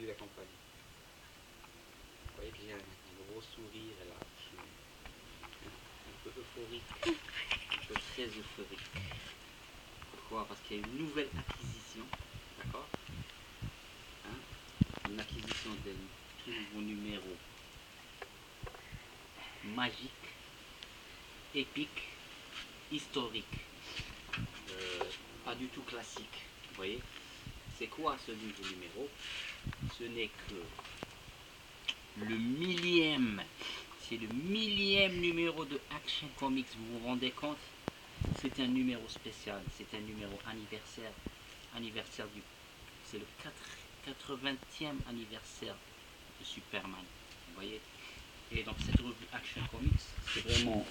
lu la campagne. Vous voyez qu'il y a un gros sourire là, un peu euphorique, un peu très euphorique. Pourquoi? Parce qu'il y a une nouvelle acquisition, d'accord, hein, une acquisition d'un tout nouveau numéro magique, épique, historique, pas du tout classique. Vous voyez, c'est quoi ce nouveau numéro? Ce n'est que le millième, c'est le millième numéro de Action Comics. Vous vous rendez compte? C'est un numéro spécial, c'est un numéro anniversaire du, c'est le 80e anniversaire de Superman. Vous voyez? Et donc cette revue Action Comics, c'est vraiment,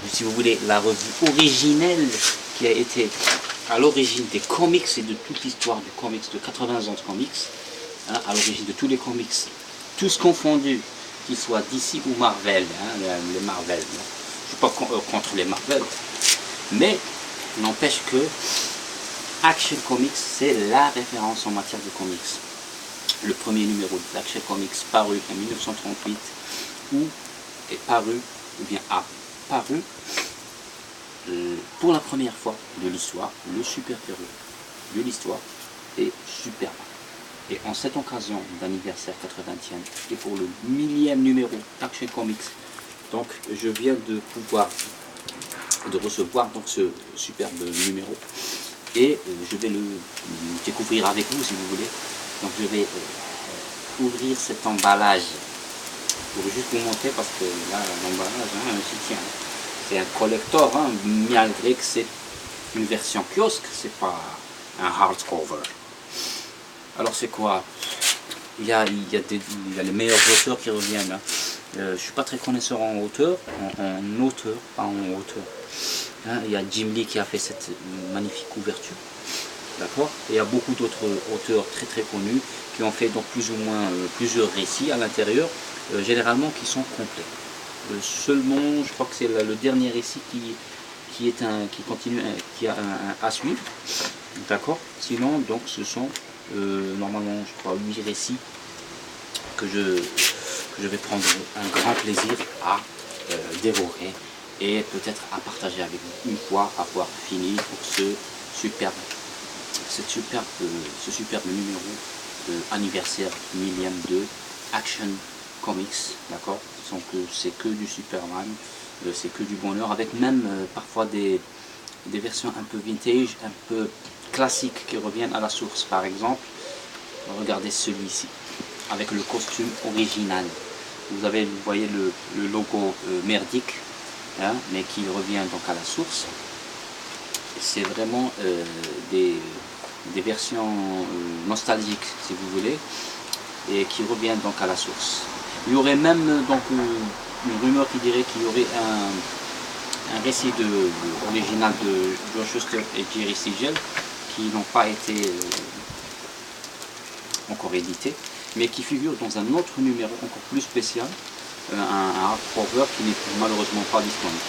si vous voulez, la revue originelle qui a été à l'origine des comics et de toute l'histoire du comics, de 80 ans de comics, hein, à l'origine de tous les comics, tous confondus, qu'ils soient DC ou Marvel, hein, les Marvel. Je ne suis pas contre les Marvel, mais n'empêche que Action Comics, c'est la référence en matière de comics. Le premier numéro d'Action Comics paru en 1938, ou est paru, ou bien a paru pour la première fois de l'histoire, le super-héros de l'histoire est Superman. Et en cette occasion d'anniversaire 80e, et pour le millième numéro d'Action Comics, donc je viens de recevoir donc ce superbe numéro, et je vais le découvrir avec vous si vous voulez. Donc je vais ouvrir cet emballage pour juste vous montrer, parce que là l'emballage, hein, c'est un collector, hein, malgré que c'est une version kiosque, c'est pas un hardcover. Alors c'est quoi? Il y a les meilleurs auteurs qui reviennent. Hein. Je ne suis pas très connaisseur en auteur, en auteur, pas en auteur. Hein, il y a Jim Lee qui a fait cette magnifique couverture. D'accord. Et il y a beaucoup d'autres auteurs très très connus qui ont fait donc plus ou moins plusieurs récits à l'intérieur, généralement qui sont complets. Seulement, je crois que c'est le dernier récit qui continue, qui a à suivre. D'accord. Sinon, donc ce sont normalement, je crois, 8 récits que je vais prendre un grand plaisir à dévorer et peut-être à partager avec vous une fois avoir fini pour ce superbe numéro anniversaire millième de Action Comics, d'accord. Donc c'est que du Superman, c'est que du bonheur, avec même parfois des versions un peu vintage, un peu classiques qui reviennent à la source. Par exemple, regardez celui-ci avec le costume original. Vous voyez le logo merdique, hein, mais qui revient donc à la source. C'est vraiment des versions nostalgiques, si vous voulez, et qui reviennent donc à la source. Il y aurait même donc une rumeur qui dirait qu'il y aurait un récit original de Joe Shuster et Jerry Siegel qui n'ont pas été encore édités, mais qui figurent dans un autre numéro encore plus spécial, un hardcover qui n'est malheureusement pas disponible.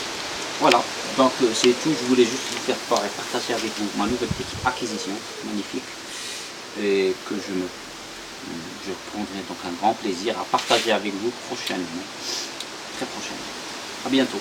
Voilà, donc c'est tout. Je voulais juste vous faire part et partager avec vous ma nouvelle petite acquisition magnifique, et que je prendrai donc un grand plaisir à partager avec vous prochainement, très prochainement. À bientôt.